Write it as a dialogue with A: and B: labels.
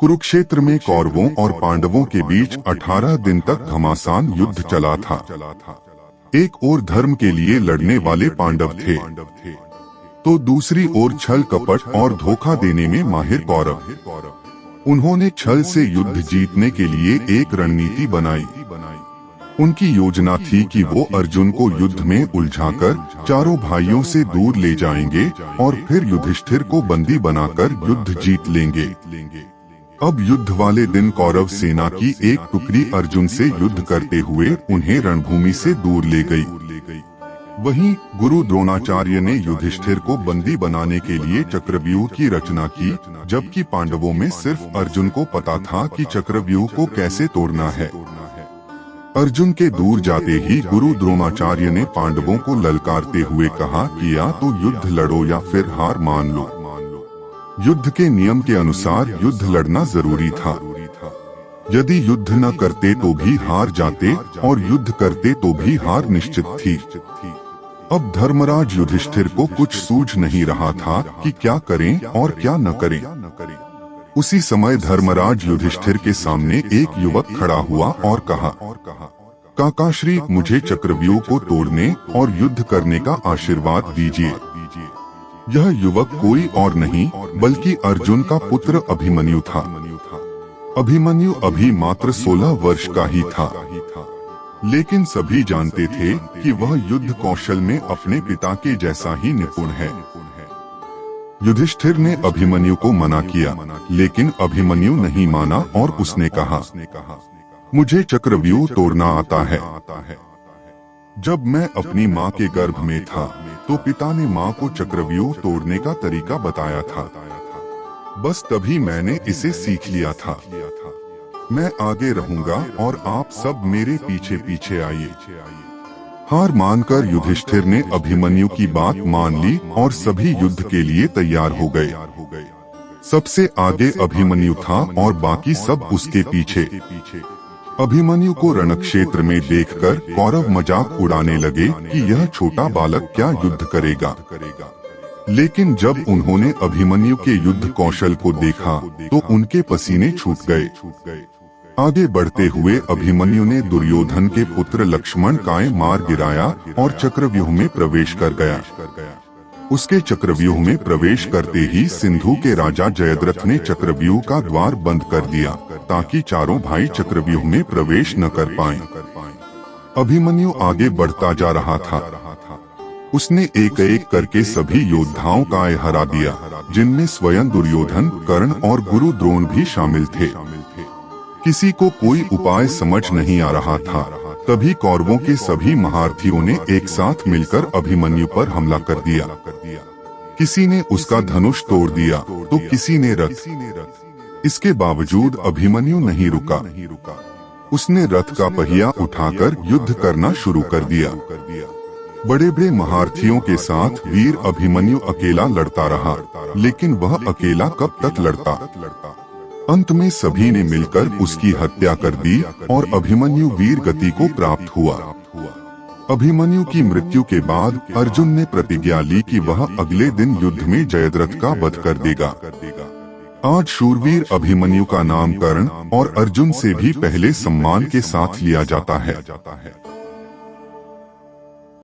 A: कुरुक्षेत्र में कौरवों और पांडवों के बीच 18 दिन तक घमासान युद्ध चला था। एक ओर धर्म के लिए लड़ने वाले पांडव थे, तो दूसरी ओर छल कपट और धोखा देने में माहिर कौरव। उन्होंने छल से युद्ध जीतने के लिए एक रणनीति बनाई। उनकी योजना थी कि वो अर्जुन को युद्ध में उलझाकर चारों भाइयों से दूर ले जाएंगे और फिर युधिष्ठिर को बंदी बनाकर युद्ध जीत लेंगे। अब युद्ध वाले दिन कौरव सेना की एक टुकड़ी अर्जुन से युद्ध करते हुए उन्हें रणभूमि से दूर ले गई। वहीं गुरु द्रोणाचार्य ने युधिष्ठिर को बंदी बनाने के लिए चक्रव्यूह की रचना की, जबकि पांडवों में सिर्फ अर्जुन को पता था कि चक्रव्यूह को कैसे तोड़ना है। अर्जुन के दूर जाते ही गुरु द्रोणाचार्य ने पांडवों को ललकारते हुए कहा कि या तो युद्ध लड़ो या फिर हार मान लो। युद्ध के नियम के अनुसार युद्ध लड़ना जरूरी था। यदि युद्ध न करते तो भी हार जाते और युद्ध करते तो भी हार निश्चित थी। अब धर्मराज युधिष्ठिर को कुछ सूझ नहीं रहा था कि क्या करें और क्या न करें। उसी समय धर्मराज युधिष्ठिर के सामने एक युवक खड़ा हुआ और कहा, काकाश्री, मुझे चक्रव्यूह को तोड़ने और युद्ध करने का आशीर्वाद दीजिए। यह युवक कोई और नहीं बल्कि अर्जुन का पुत्र अभिमन्यु था। अभिमन्यु अभी मात्र 16 वर्ष का ही था, लेकिन सभी जानते थे कि वह युद्ध कौशल में अपने पिता के जैसा ही निपुण है। युधिष्ठिर ने अभिमन्यु को मना किया, लेकिन अभिमन्यु नहीं माना और उसने कहा, मुझे चक्रव्यूह तोड़ना आता है। जब मैं अपनी माँ के गर्भ में था तो पिता ने माँ को चक्रव्यूह तोड़ने का तरीका बताया था। बस तभी मैंने इसे सीख लिया था। मैं आगे रहूंगा और आप सब मेरे पीछे पीछे आइए। हार मानकर युधिष्ठिर ने अभिमन्यु की बात मान ली और सभी युद्ध के लिए तैयार हो गए। सबसे आगे अभिमन्यु था और बाकी सब उसके पीछे। अभिमन्यु को रणक्षेत्र में देखकर कौरव मजाक उड़ाने लगे कि यह छोटा बालक क्या युद्ध करेगा। लेकिन जब उन्होंने अभिमन्यु के युद्ध कौशल को देखा तो उनके पसीने छूट गए। आगे बढ़ते हुए अभिमन्यु ने दुर्योधन के पुत्र लक्ष्मण का मार गिराया और चक्रव्यूह में प्रवेश कर गया। उसके चक्रव्यूह में प्रवेश करते ही सिंधु के राजा जयद्रथ ने चक्रव्यूह का द्वार बंद कर दिया ताकि चारों भाई चक्रव्यूह में प्रवेश न कर पाएं। अभिमन्यु आगे बढ़ता जा रहा था। उसने एक एक करके सभी योद्धाओं का हरा दिया, जिनमें स्वयं दुर्योधन, कर्ण और गुरु द्रोण भी शामिल थे। किसी को कोई उपाय समझ नहीं आ रहा था। तभी कौरवों के सभी महारथियों ने एक साथ मिलकर अभिमन्यु पर हमला कर दिया। किसी ने उसका धनुष तोड़ दिया तो किसी ने रथ। इसके बावजूद अभिमन्यु नहीं रुका। उसने रथ का पहिया उठाकर युद्ध करना शुरू कर दिया। बड़े बड़े महारथियों के साथ वीर अभिमन्यु अकेला लड़ता रहा, लेकिन वह अकेला कब तक लड़ता। अंत में सभी ने मिलकर उसकी हत्या कर दी और अभिमन्यु वीर गति को प्राप्त हुआ। अभिमन्यु की मृत्यु के बाद अर्जुन ने प्रतिज्ञा ली कि वह अगले दिन युद्ध में जयद्रथ का वध कर देगा। आज शूरवीर अभिमन्यु का नामकरण और अर्जुन से भी पहले सम्मान के साथ लिया जाता है।